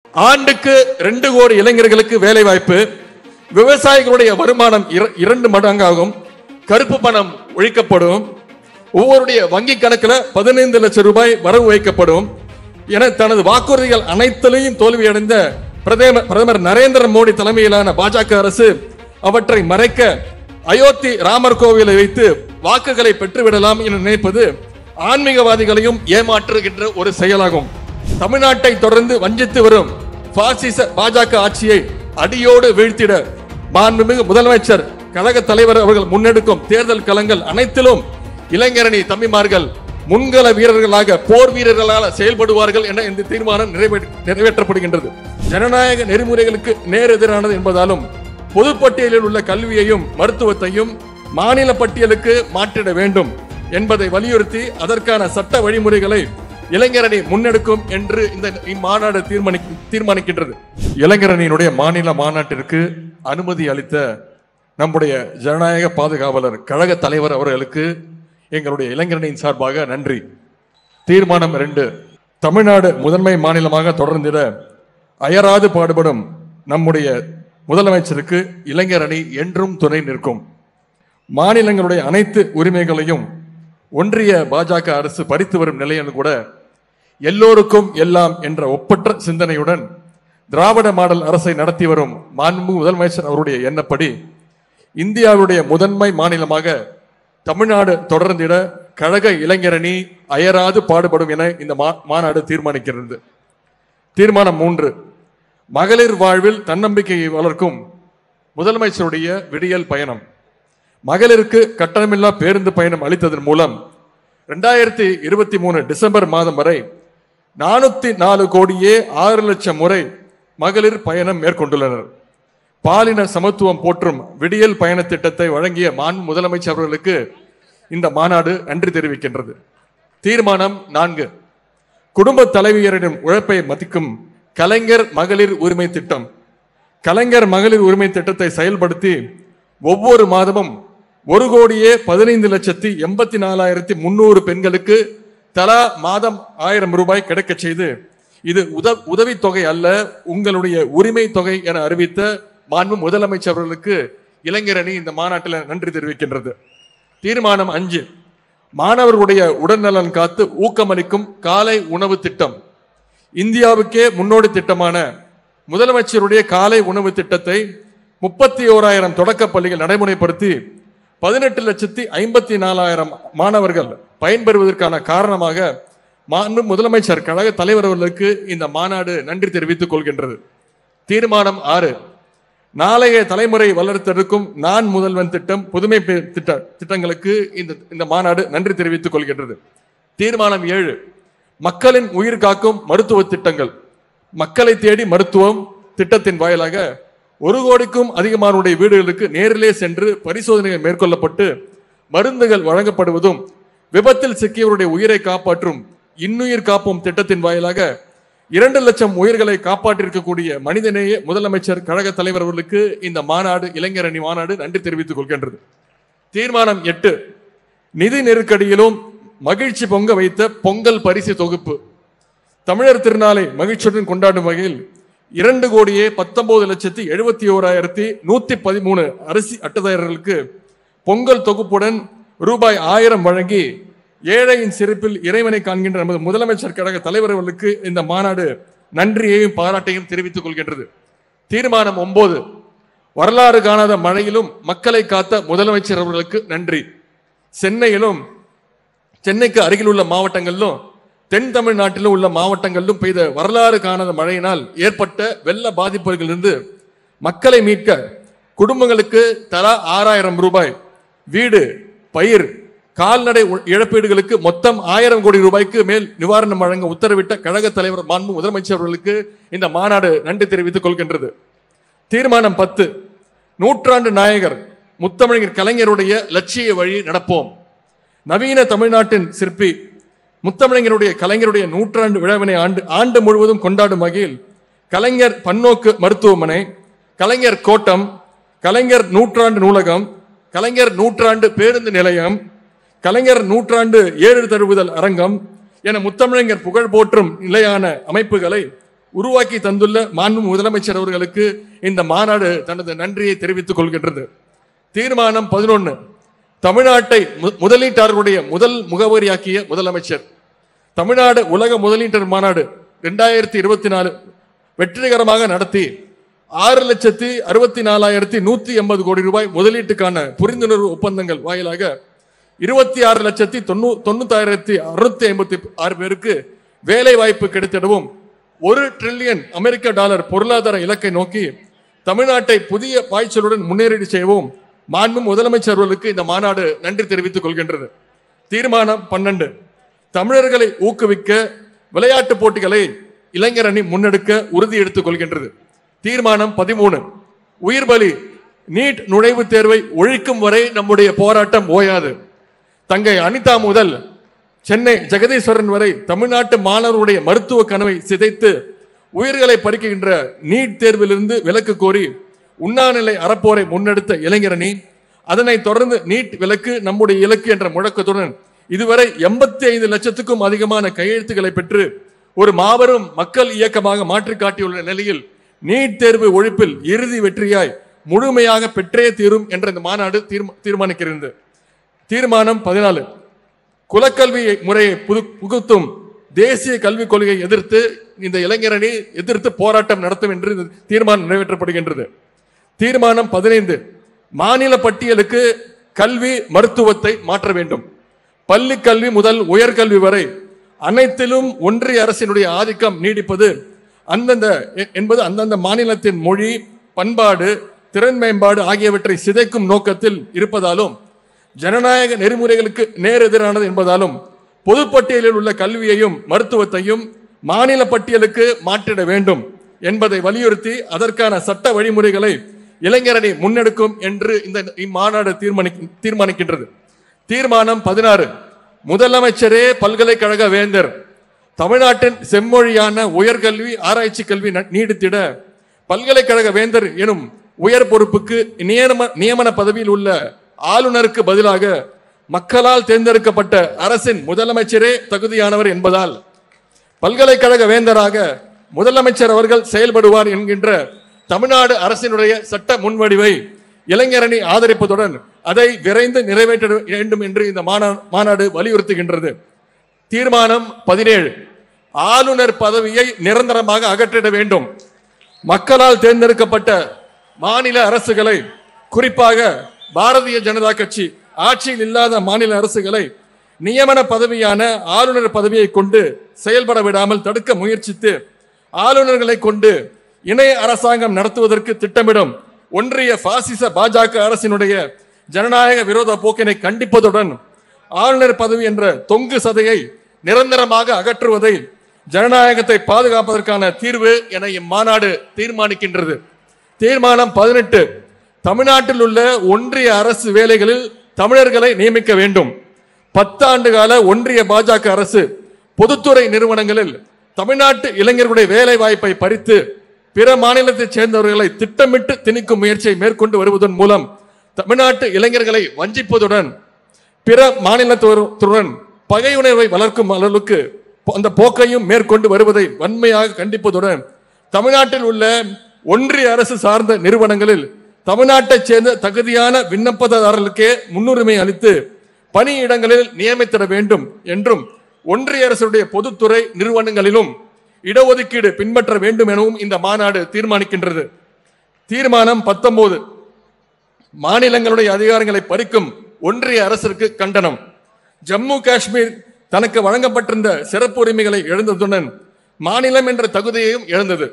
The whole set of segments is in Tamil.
ஆண்டுக்கு 2 கோடி இளைஞர்களுக்கு வேலை வாய்ப்பு, விவசாயிகளுடைய வருமானம் 2 மடங்காகும், கருப்பு பணம் ஒழிக்கப்படும், ஒவ்வொருடைய வங்கி கணக்கில் 15 லட்சம் ரூபாய் வரவு வைக்கப்படும் என தனது வாக்குறுதிகள் அனைத்திலையும் தோல்வியடைந்த பிரதமர் நரேந்திர மோடி தலைமையிலான பாஜக அரசு அவற்றை மறைக்க அயோத்தி ராமர் கோவிலை வைத்து வாக்குகளை பெற்றுவிடலாம் என நினைப்பது ஆன்மீகவாதிகளையும் ஏமாற்றுகின்ற ஒரு செயலாகும். தமிழ்நாட்டை தொடர்ந்து வஞ்சித்து வரும் பாசிச பாஜக ஆட்சியை அடியோடு வீழ்த்திட மாண்புமிகு முதலமைச்சர் கழக தலைவர் அவர்கள் முன்னெடுக்கும் தேர்தல் களங்கள் அனைத்திலும் இளைஞரணி தம்பிமார்கள் முன்கள வீரர்களாக போர் வீரர்களாக செயல்படுவார்கள் என இந்த தீர்மானம் நிறைவேற்றப்படுகின்றது. ஜனநாயக நெறிமுறைகளுக்கு நேர் எதிரானது என்பதாலும் பொதுப்பட்டியலில் உள்ள கல்வியையும் மருத்துவத்தையும் மாநில பட்டியலுக்கு மாற்றிட வேண்டும் என்பதை வலியுறுத்தி அதற்கான சட்ட வழிமுறைகளை இளைஞரணி முன்னெடுக்கும் என்று இந்த மாநாடு தீர்மானிக்கின்றது. இளைஞரணியினுடைய மாநில மாநாட்டிற்கு அனுமதி அளித்த நம்முடைய ஜனநாயக பாதுகாவலர் கழக தலைவர் அவர்களுக்கு எங்களுடைய இளைஞரணியின் சார்பாக நன்றி. தீர்மானம் 2, தமிழ்நாடு முதன்மை மாநிலமாக தொடர்ந்திட அயராது பாடுபடும் நம்முடைய முதலமைச்சருக்கு இளைஞரணி என்றும் துணை நிற்கும். மாநிலங்களுடைய அனைத்து உரிமைகளையும் ஒன்றிய பாஜக அரசு பறித்து வரும் நிலையில் கூட எல்லோருக்கும் எல்லாம் என்ற ஒப்பற்ற சிந்தனையுடன் திராவிட மாடல் அரசை நடத்தி வரும் மாண்பு முதலமைச்சர் அவருடைய எண்ணப்படி இந்தியாவுடைய முதன்மை மாநிலமாக தமிழ்நாடு தொடர்ந்திட கழக இளைஞரணி அயராது பாடுபடும் என இந்த மாநாடு தீர்மானிக்கிறது. தீர்மானம் 3, மகளிர் வாழ்வில் தன்னம்பிக்கையை வளர்க்கும் முதலமைச்சருடைய விடியல் பயணம். மகளிருக்கு கட்டணமில்லா பேருந்து பயணம் அளித்ததன் மூலம் 2023 டிசம்பர் மாதம் வரை 404 கோடியே 6 லட்சம் முறை மகளிர் பயணம் மேற்கொண்டுள்ளனர். பாலின சமத்துவம் போற்றும் விடியல் பயண திட்டத்தை வழங்கிய மாண்பு முதலமைச்சர் அவர்களுக்கு இந்த மாநாடு நன்றி தெரிவிக்கின்றது. தீர்மானம் 4, குடும்ப தலைவியரிடம் உழைப்பை மதிக்கும் கலைஞர் மகளிர் உரிமை திட்டம். கலைஞர் மகளிர் உரிமை திட்டத்தை செயல்படுத்தி ஒவ்வொரு மாதமும் 1,15,84,300 பெண்களுக்கு தலா மாதம் 1000 ரூபாய் கிடைக்க செய்து இது உதவி தொகை அல்ல, உங்களுடைய உரிமை தொகை என அறிவித்த மாண்பு முதலமைச்சர் அவர்களுக்கு இளைஞரணி இந்த மாநாட்டில் நன்றி தெரிவிக்கின்றது. தீர்மானம் 5, மாணவர்களுடைய உடல்நலன் காத்து ஊக்கமளிக்கும் காலை உணவு திட்டம். இந்தியாவுக்கே முன்னோடி திட்டமான முதலமைச்சருடைய காலை உணவு திட்டத்தை 31,000 தொடக்க பள்ளிகள் நடைமுறைப்படுத்தி 18,54,000 மாணவர்கள் பயன்பெறுவதற்கான காரணமாக மாண்பு முதலமைச்சர் கழக தலைவர் அவர்களுக்கு இந்த மாநாடு நன்றி தெரிவித்துக் கொள்கின்றது. தீர்மானம் 6, நாளைய தலைமுறை வளர்த்தெடுக்கும் நான் முதல்வன் திட்டம் புதுமை திட்டங்களுக்கு இந்த மாநாடு நன்றி தெரிவித்துக் கொள்கின்றது. தீர்மானம் 7, மக்களின் உயிர் காக்கும் மருத்துவ திட்டங்கள். மக்களை தேடி மருத்துவம் திட்டத்தின் வாயிலாக 1 கோடிக்கும் அதிகமானுடைய வீடுகளுக்கு நேரிலே சென்று பரிசோதனைகள் மேற்கொள்ளப்பட்டு மருந்துகள் வழங்கப்படுவதும், விபத்தில் சிக்கியவருடைய உயிரை காப்பாற்றும் இன்னுயிர் காப்போம் திட்டத்தின் வாயிலாக 2 லட்சம் உயிர்களை காப்பாற்றிருக்கக்கூடிய மனிதநேய முதலமைச்சர் கழக தலைவர் அவர்களுக்கு இந்த மாநாடு இளைஞரணி மாநாடு நன்றி தெரிவித்துக் கொள்கின்றது. தீர்மானம் 8, நிதி நெருக்கடியிலும் மகிழ்ச்சி பொங்க வைத்த பொங்கல் பரிசு தொகுப்பு. தமிழர் திருநாளை மகிழ்ச்சியுடன் கொண்டாடும் வகையில் 2,19,71,113 அரிசி அட்டைதாரர்களுக்கு பொங்கல் தொகுப்புடன் ரூபாய் 1000 வழங்கி ஏழையின் சிறப்பில் இறைவனை காண்கின்ற நமது முதலமைச்சர் கழக தலைவர் அவர்களுக்கு இந்த மாநாடு நன்றியையும் பாராட்டையும் தெரிவித்துக் கொள்கின்றது. தீர்மானம் 9, வரலாறு காணாத மழையிலும் மக்களை காத்த முதலமைச்சர் அவர்களுக்கு நன்றி. சென்னைக்கு அருகில் உள்ள மாவட்டங்களிலும் தென் தமிழ்நாட்டிலும் உள்ள மாவட்டங்களிலும் பெய்த வரலாறு காணாத மழையினால் ஏற்பட்ட வெள்ள பாதிப்புகளிலிருந்து மக்களை மீட்க குடும்பங்களுக்கு தலா 6,000 ரூபாய், வீடு, பயிர், கால்நடை இழப்பீடுகளுக்கு மொத்தம் 1000 கோடி ரூபாய்க்கு மேல் நிவாரணம் வழங்க உத்தரவிட்ட கழக தலைவர் மாண்பு முதலமைச்சர் அவர்களுக்கு இந்த மாநாடு நன்றி தெரிவித்துக் கொள்கின்றது. தீர்மானம் 10, நூற்றாண்டு நாயகர் முத்தமிழர் கலைஞருடைய லட்சிய வழி நடப்போம். நவீன தமிழ்நாட்டின் சிற்பி முத்தமிழருடைய கலைஞருடைய நூற்றாண்டு விழாவினை ஆண்டு முழுவதும் கொண்டாடும் வகையில் கலைஞர் பன்னோக்கு மருத்துவமனை, கலைஞர் கோட்டம், கலைஞர் நூற்றாண்டு நூலகம், கலைஞர் நூற்றாண்டு பேருந்து நிலையம், கலைஞர் நூற்றாண்டு ஏறு தழுவுதல் அரங்கம் என முத்தமிழர் புகழ் போற்றும் நிலையான அமைப்புகளை உருவாக்கி தந்துள்ள மாண்பு முதலமைச்சர் அவர்களுக்கு இந்த மாநாடு தனது நன்றியை தெரிவித்துக் கொள்கின்றது. தீர்மானம் 11. தமிழ்நாட்டை முதலீட்டாளர்களுடைய முதல் முகவரியாக்கிய முதலமைச்சர். தமிழ்நாடு உலக முதலீட்டர் மாநாடு 2024 வெற்றிகரமாக நடத்தி 6,64,180 கோடி ரூபாய் முதலீட்டுக்கான புரிந்துணர்வு ஒப்பந்தங்கள் வாயிலாக 26,90,656 பேருக்கு வேலை வாய்ப்பு கிடைத்திடவும் $1 டிரில்லியன் அமெரிக்க பொருளாதார இலக்கை நோக்கி தமிழ்நாட்டை புதிய பாய்ச்சலுடன் முன்னேறி செய்யவும் மாண்பு முதலமைச்சர் அவர்களுக்கு இந்த மாநாடு நன்றி தெரிவித்துக் கொள்கின்றது. தீர்மானம் 12. தமிழர்களை ஊக்குவிக்க விளையாட்டு போட்டிகளை இளைஞர் அணி முன்னெடுக்க உறுதி எடுத்துக் கொள்கின்றது. தீர்மானம் 13. உயிர் பலி நீட் நுழைவுத் தேர்வை ஒழிக்கும் வரை நம்முடைய போராட்டம் ஓயாது. தங்கை அனிதா முதல் சென்னை ஜெகதீஸ்வரன் வரை தமிழ்நாட்டு மாணவர்களுடைய மருத்துவ கனவை சிதைத்து உயிர்களை பறிக்கின்ற நீட் தேர்விலிருந்து விலக்கு கோரி உண்ணாநிலை அறப்போரை முன்னெடுத்த இளைஞரணி, அதனை தொடர்ந்து நீட் விலக்கு நம்முடைய இலக்கு என்ற முழக்கத்துடன் இதுவரை 85 லட்சத்துக்கும் அதிகமான கையெழுத்துக்களை பெற்று ஒரு மாபெரும் மக்கள் இயக்கமாக மாற்றி காட்டியுள்ள நிலையில் நீட் தேர்வு ஒழிப்பில் இறுதி வெற்றியாய் முழுமையாக பெற்றே தீரும் என்ற இந்த மாநாடு தீர்மானிக்கிறது. தீர்மானம் 14. குலக்கல்வி முறையை புகுத்தும் தேசிய கல்விக் கொள்கையை எதிர்த்து இந்த இளைஞரணி எதிர்த்து போராட்டம் நடத்தும் என்று தீர்மானம் நிறைவேற்றப்படுகின்றது. தீர்மானம் 15. மாநில பட்டியலுக்கு கல்வி மருத்துவத்தை மாற்ற வேண்டும். பள்ளி கல்வி முதல் உயர்கல்வி வரை அனைத்திலும் ஒன்றிய அரசினுடைய ஆதிக்கம் நீடிப்பது அந்தந்த மாநிலத்தின் மொழி, பண்பாடு, திறன் மேம்பாடு ஆகியவற்றை சிதைக்கும் நோக்கத்தில் இருப்பதாலும் ஜனநாயக நெறிமுறைகளுக்கு நேர் எதிரானது என்பதாலும் பொதுப்பட்டியலில் உள்ள கல்வியையும் மருத்துவத்தையும் மாநில பட்டியலுக்கு மாற்றிட வேண்டும் என்பதை வலியுறுத்தி அதற்கான சட்ட வழிமுறைகளை இளைஞரணி முன்னெடுக்கும் என்று இந்த இம்மாநாடு தீர்மானிக்கின்றது. தீர்மானம் 16. முதலமைச்சரே பல்கலைக்கழக வேந்தர். தமிழ்நாட்டின் செம்மொழியான உயர்கல்வி ஆராய்ச்சி கல்வி நீடித்திட பல்கலைக்கழக வேந்தர் எனும் உயர் பொறுப்புக்கு நியமன பதவியில் உள்ள ஆளுநருக்கு பதிலாக மக்களால் தேர்ந்தெடுக்கப்பட்ட அரசின் முதலமைச்சரே தகுதியானவர் என்பதால் பல்கலைக்கழக வேந்தராக முதலமைச்சர் அவர்கள் செயல்படுவார் என்கின்ற தமிழ்நாடு அரசினுடைய சட்ட முன்வடிவை இளைஞரணி ஆதரிப்பதுடன் அதை விரைந்து நிறைவேற்ற வேண்டும் என்று இந்த மாநாடு வலியுறுத்துகின்றது. தீர்மானம் 17. ஆளுநர் பதவியை நிரந்தரமாக அகற்றிட வேண்டும். மக்களால் தேர்ந்தெடுக்கப்பட்ட மாநில அரசுகளை, குறிப்பாக பாரதிய ஜனதா கட்சி ஆட்சியில் இல்லாத மாநில அரசுகளை நியமன பதவியான ஆளுநர் பதவியை கொண்டு செயல்பட விடாமல் தடுக்க முயற்சித்து ஆளுநர்களை கொண்டு இணை அரசாங்கம் நடத்துவதற்கு திட்டமிடும் ஒன்றிய பாசிச பாஜக அரசினுடைய ஜனநாயக விரோத போக்கினை கண்டிப்பதுடன் ஆளுநர் பதவி என்ற தொங்கு சதையை நிரந்தரமாக அகற்றுவதை ஜனநாயகத்தை பாதுகாப்பதற்கான தீர்வு என இம்மாநாடு தீர்மானிக்கின்றது. தீர்மானம் 18. தமிழ்நாட்டில் உள்ள ஒன்றிய அரசு வேலைகளில் தமிழர்களை நியமிக்க வேண்டும். 10 ஆண்டு கால ஒன்றிய பாஜக அரசு பொதுத்துறை நிறுவனங்களில் தமிழ்நாட்டு இளைஞர்களுடைய வேலை வாய்ப்பை பறித்து பிற மாநிலத்தைச் சேர்ந்தவர்களை திட்டமிட்டு திணிக்கும் முயற்சியை மேற்கொண்டு வருவதன் மூலம் தமிழ்நாட்டு இளைஞர்களை வஞ்சிப்பதுடன் பிற மாநிலத்துடன் பகை உணர்வை வளர்க்கும் அளவுக்கு அந்த போக்கையும் மேற்கொண்டு வருவதை வன்மையாக கண்டிப்பதுடன் தமிழ்நாட்டில் உள்ள ஒன்றிய அரசு சார்ந்த நிறுவனங்களில் தமிழ்நாட்டைச் சேர்ந்த தகுதியான விண்ணப்பதாரர்களுக்கே முன்னுரிமை அளித்து பணியிடங்களில் நியமித்திட வேண்டும் என்றும் ஒன்றிய அரசுடைய பொதுத்துறை நிறுவனங்களிலும் இடஒதுக்கீடு பின்பற்ற வேண்டும் எனவும் இந்த மாநாடு தீர்மானிக்கின்றது. தீர்மானம் 19. மாநிலங்களுடைய அதிகாரங்களை பறிக்கும் ஒன்றிய அரசிற்கு கண்டனம். ஜம்மு காஷ்மீர் தனக்கு வழங்கப்பட்டிருந்த சிறப்பு உரிமைகளை இழந்ததுடன் மாநிலம் என்ற தகுதியையும் இழந்தது.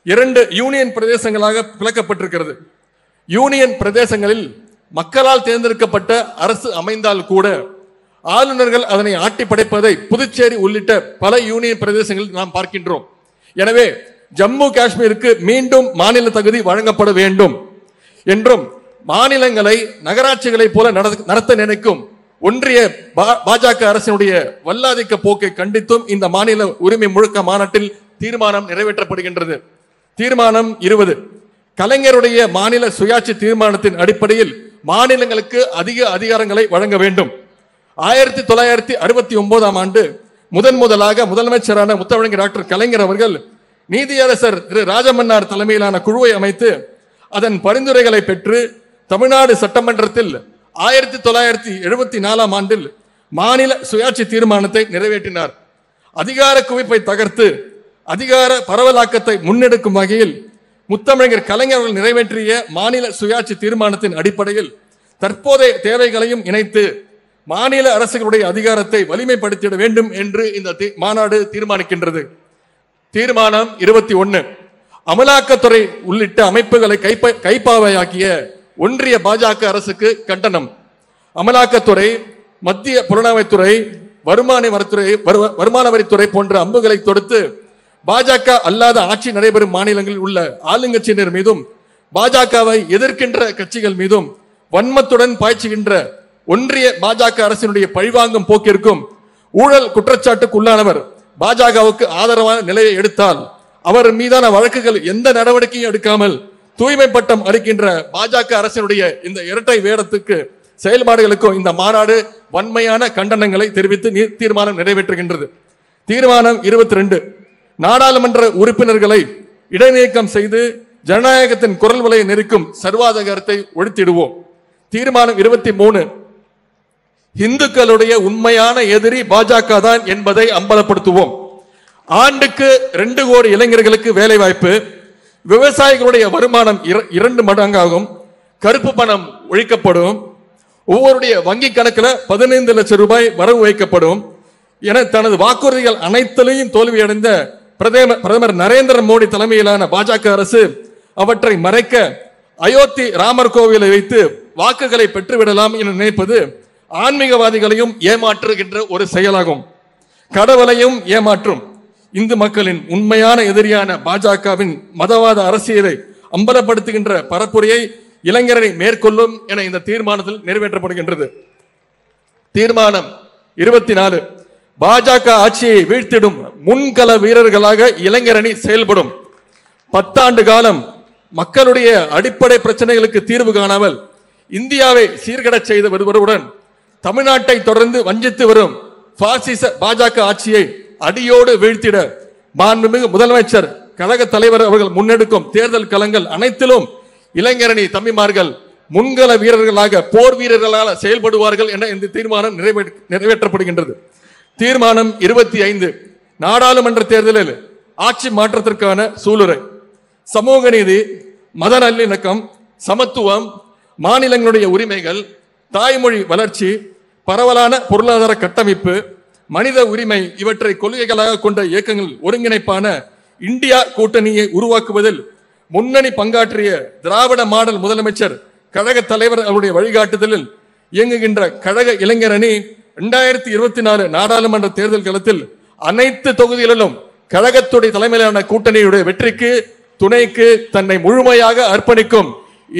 2 யூனியன் பிரதேசங்களாக பிளக்கப்பட்டிருக்கிறது. யூனியன் பிரதேசங்களில் மக்களால் தேர்ந்தெடுக்கப்பட்ட அரசு அமைந்தால் கூட ஆளுநர்கள் அதனை ஆட்டி படைப்பதை புதுச்சேரி உள்ளிட்ட பல யூனியன் பிரதேசங்களில் நாம் பார்க்கின்றோம். எனவே ஜம்மு காஷ்மீருக்கு மீண்டும் மாநில தகுதி வழங்கப்பட வேண்டும் என்றும் மாநிலங்களை நகராட்சிகளை போல நடத்த நினைக்கும் ஒன்றிய பாஜக அரசினுடைய வல்லாதிக்க போக்கை கண்டித்தும் இந்த மாநில உரிமை முழக்க மாநாட்டில் தீர்மானம் நிறைவேற்றப்படுகின்றது. தீர்மானம் 20. கலைஞருடைய மாநில சுயாட்சி தீர்மானத்தின் அடிப்படையில் மாநிலங்களுக்கு அதிக அதிகாரங்களை வழங்க வேண்டும். 1969 ஆண்டு முதலாக முதலமைச்சரான முத்தமிழர் டாக்டர் கலைஞர் அவர்கள் நீதியரசர் திரு ராஜமன்னார் தலைமையிலான குழுவை அமைத்து அதன் பரிந்துரைகளை பெற்று தமிழ்நாடு சட்டமன்றத்தில் 1974 ஆண்டில் மாநில சுயாட்சி தீர்மானத்தை நிறைவேற்றினார். அதிகார குவிப்பை தகர்த்து அதிகார பரவலாக்கத்தை முன்னெடுக்கும் வகையில் முத்தமிழர் கலைஞர்கள் நிறைவேற்றிய மாநில சுயாட்சி தீர்மானத்தின் அடிப்படையில் தற்போதைய தேவைகளையும் இணைத்து மாநில அரசுகளுடைய அதிகாரத்தை வலிமைப்படுத்திட வேண்டும் என்று இந்த மாநாடு தீர்மானிக்கின்றது. தீர்மானம் 21. அமலாக்கத்துறை உள்ளிட்ட அமைப்புகளை கைப்பாவையாக்கிய ஒன்றிய பாஜக அரசுக்கு கண்டனம். அமலாக்கத்துறை, மத்திய புலனாய்வுத்துறை, வருமான வரித்துறை போன்ற அம்புகளை தொடுத்து பாஜக அல்லாத ஆட்சி நடைபெறும் மாநிலங்களில் உள்ள ஆளுங்கட்சியினர் மீதும் பாஜகவை எதிர்க்கின்ற கட்சிகள் மீதும் வன்மத்துடன் பாய்ச்சுகின்ற ஒன்றிய பாஜக அரசினுடைய பழிவாங்கும் போக்கிற்கும் ஊழல் குற்றச்சாட்டுக்கு உள்ளானவர் பாஜகவுக்கு ஆதரவான நிலையை எடுத்தால் அவர் மீதான வழக்குகள் எந்த நடவடிக்கையும் எடுக்காமல் தூய்மை பட்டம் அளிக்கின்ற பாஜக அரசினுடைய இந்த இரட்டை வேடத்துக்கு செயல்பாடுகளுக்கும் இந்த மாநாடு வன்மையான கண்டனங்களை தெரிவித்து தீர்மானம் நிறைவேற்றுகின்றது. தீர்மானம் 22. நாடாளுமன்ற உறுப்பினர்களை இடைநீக்கம் செய்து ஜனநாயகத்தின் குரல் வலையை நெருக்கும் சர்வாதிகாரத்தை ஒழித்திடுவோம். தீர்மானம் 23. இந்துக்களுடைய உண்மையான எதிரி பாஜக தான் என்பதை அம்பலப்படுத்துவோம். ஆண்டுக்கு 2 கோடி இளைஞர்களுக்கு வேலை வாய்ப்பு, விவசாயிகளுடைய வருமானம் 2 மடங்காகும், கருப்பு பணம் ஒழிக்கப்படும், ஒவ்வொருடைய வங்கி கணக்கில் 15 லட்சம் ரூபாய் வரவு வைக்கப்படும் என தனது வாக்குறுதிகள் அனைத்திலையும் தோல்வியடைந்த பிரதமர் நரேந்திர மோடி தலைமையிலான பாஜக அரசு அவற்றை மறைக்க அயோத்தி ராமர் கோவிலை வைத்து வாக்குகளை பெற்றுவிடலாம் என நினைப்பது ஆன்மீகவாதிகளையும் ஏமாற்றுகின்ற ஒரு செயலாகும். கடவுளையும் ஏமாற்றும் இந்து மக்களின் உண்மையான எதிரியான பாஜகவின் மதவாத அரசியலை அம்பலப்படுத்துகின்ற பரப்புரையை இளைஞரை மேற்கொள்ளும் என இந்த தீர்மானத்தில் நிறைவேற்றப்படுகின்றது. தீர்மானம் 24. பாஜக ஆட்சியை வீழ்த்திடும் முன்கள வீரர்களாக இளைஞரணி செயல்படும். 10 ஆண்டு காலம் மக்களுடைய அடிப்படை பிரச்சனைகளுக்கு தீர்வு காணாமல் இந்தியாவை சீர்கட செய்து வருவதுடன் தமிழ்நாட்டை தொடர்ந்து வஞ்சித்து வரும் பாசிச பாஜக ஆட்சியை அடியோடு வீழ்த்திட மாண்புமிகு முதலமைச்சர் கழக தலைவர் அவர்கள் முன்னெடுக்கும் தேர்தல் களங்கள் அனைத்திலும் இளைஞரணி தம்பிமார்கள் முன்கள வீரர்களாக போர் வீரர்களாக செயல்படுவார்கள் என இந்த தீர்மானம் நிறைவேற்றப்படுகின்றது. தீர்மானம் 25. நாடாளுமன்ற தேர்தலில் ஆட்சி மாற்றத்திற்கான சூளுரை. சமூக நீதி, மத நல்லிணக்கம், சமத்துவம், மாநிலங்களுடைய உரிமைகள், தாய்மொழி வளர்ச்சி, பரவலான பொருளாதார கட்டமைப்பு, மனித உரிமை இவற்றை கொள்கைகளாக கொண்ட இயக்கங்கள் ஒருங்கிணைப்பான இந்தியா கூட்டணியை உருவாக்குவதில் முன்னணி பங்காற்றிய திராவிட மாடல் முதலமைச்சர் கழக தலைவர் அவருடைய வழிகாட்டுதலில் இயங்குகின்ற கழக இளைஞர் அணி 2024 நாடாளுமன்ற தேர்தல் களத்தில் அனைத்து தொகுதிகளிலும் கழகத்துடைய தலைமையிலான கூட்டணியுடைய வெற்றிக்கு துணைக்கு தன்னை முழுமையாக அர்ப்பணிக்கும்.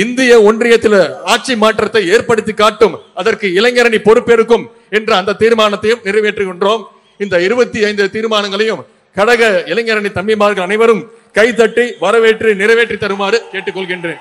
இந்திய ஒன்றியத்தில் ஆட்சி மாற்றத்தை ஏற்படுத்தி காட்டும், அதற்கு இளைஞரணி பொறுப்பேற்கும் என்ற அந்த தீர்மானத்தையும் நிறைவேற்றுகின்றோம். இந்த 25 தீர்மானங்களையும் கழக இளைஞரணி தம்பிமார்கள் அனைவரும் கைதட்டி வரவேற்று நிறைவேற்றி தருமாறு கேட்டுக்கொள்கின்றேன்.